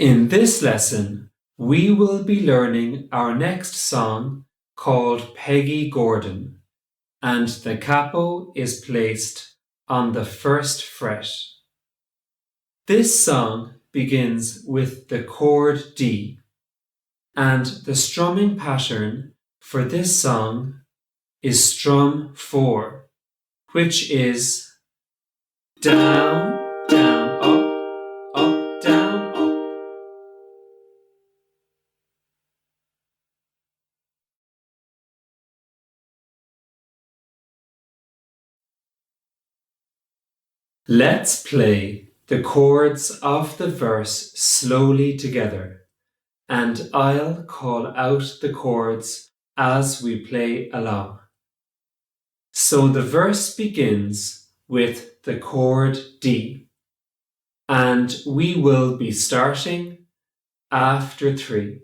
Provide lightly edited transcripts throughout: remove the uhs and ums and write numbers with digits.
In this lesson, we will be learning our next song called Peggy Gordon, and the capo is placed on the first fret. This song begins with the chord D, and the strumming pattern for this song is strum 4, which is down, down, up, up, down, up. Let's play the chords of the verse slowly together, and I'll call out the chords as we play along. So the verse begins with the chord D, and we will be starting after 3.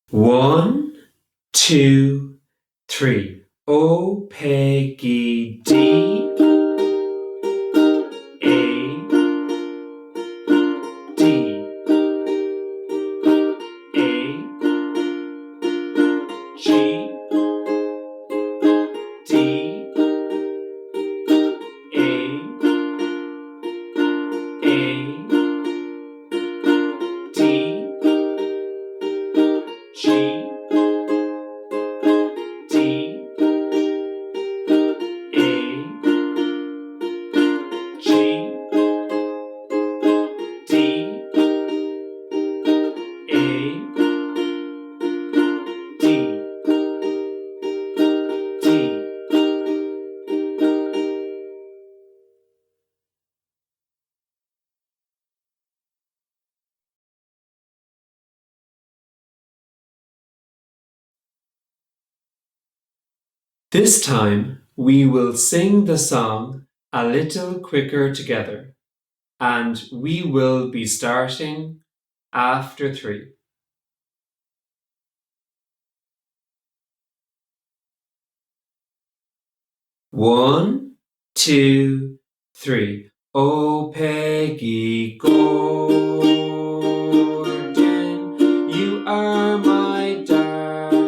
One, 2, 3. O Peggy D, A, D, A, G, D, A, D, G, D, A, G, D, A, D, D. This time we will sing the song a little quicker together, and we will be starting after 3. One, 2, 3. Oh, Peggy Gordon, you are my darling.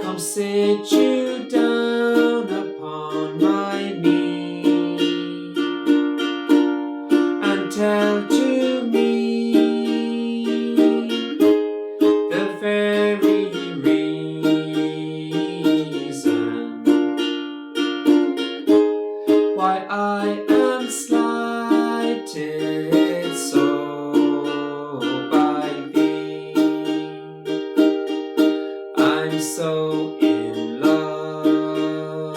Come sit you down upon my knee and tell to me the very why I am slighted so by thee. I'm so in love,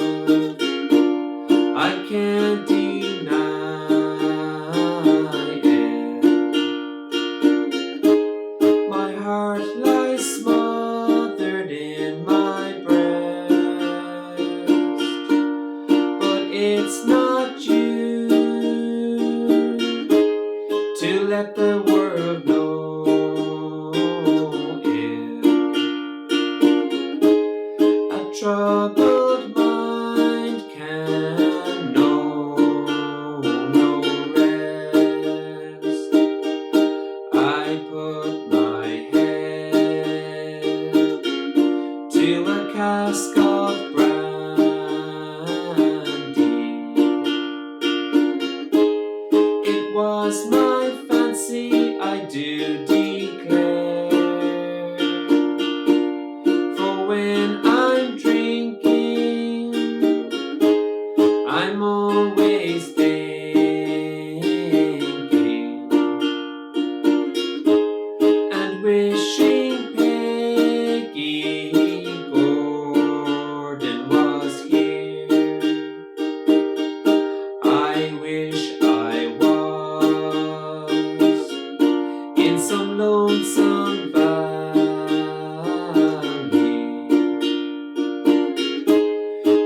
I can't deny it. My heart lies smothered in my breast, but it's not you to let the world know it. A troubled mind can know no rest. I put my head to a cask of brandy. It was my fancy, I do declare, for when I'm drinking, I'm always thinking and wishing Peggy Gordon was here. I wish I was in some lonesome valley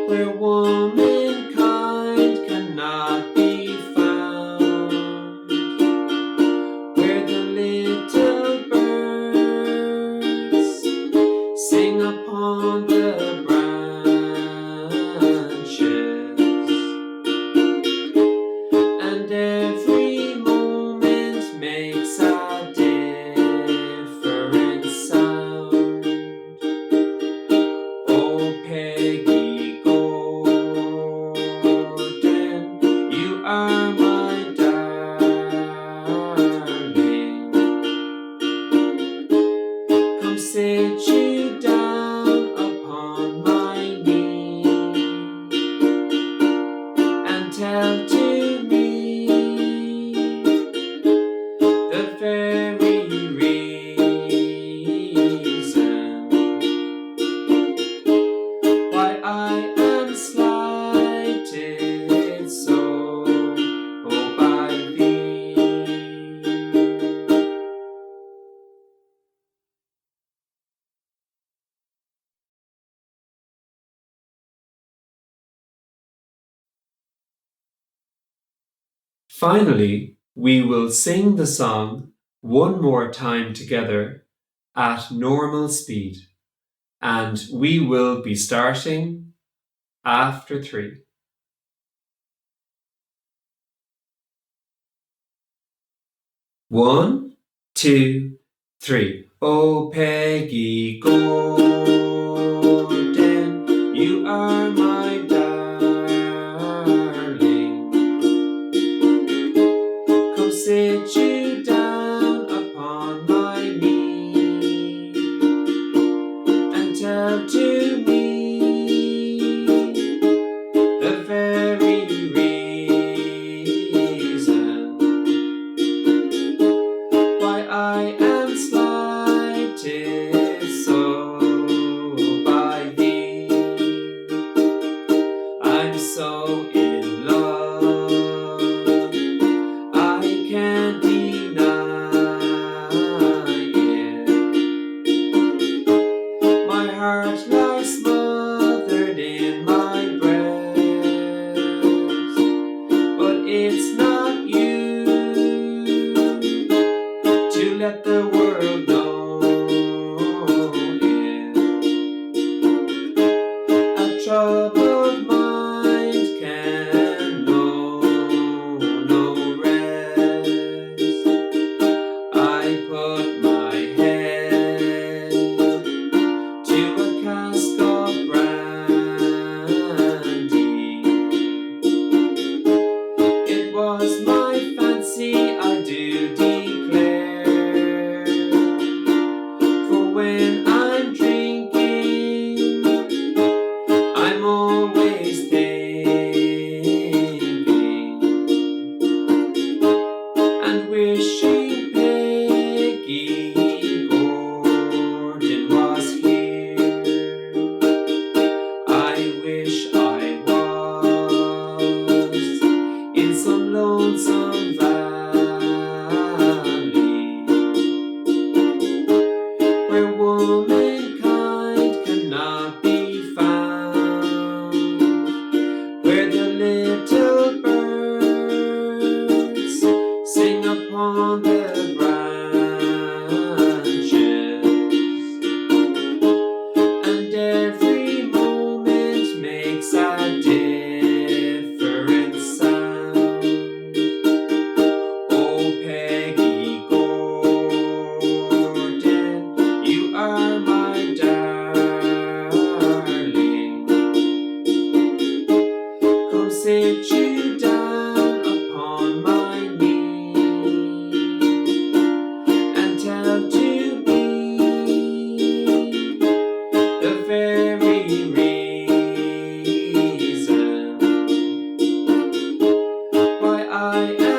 where womankind cannot be found, where the little birds sing are my darling. Come sit you down upon my knee and tell to me the very reason why I am slighted so by thee. Finally, we will sing the song one more time together at normal speed, and we will be starting after 3. 1, 2, 3. Oh, Peggy Gordon, you are my darling. Come sit you down upon my knee and tell to me the very reason why I am slighted so by thee. I'm so in love, I can't deny it. My heart lies smothered in my breast, but it's not you to let the world know it. A troubled mind can know no rest. I put my head to a cask of brandy. It was my fancy, I do declare, for when I'm drinking, I'm always thinking and wishing Peggy Gordon was here. I wish I was in some lonesome valley where womankind cannot be found, where the little birds sing upon the branches, and every moment makes a different sound. Oh, Peggy Gordon, you are my darling. Come sit you down upon my knee and tell to me the very reason why I am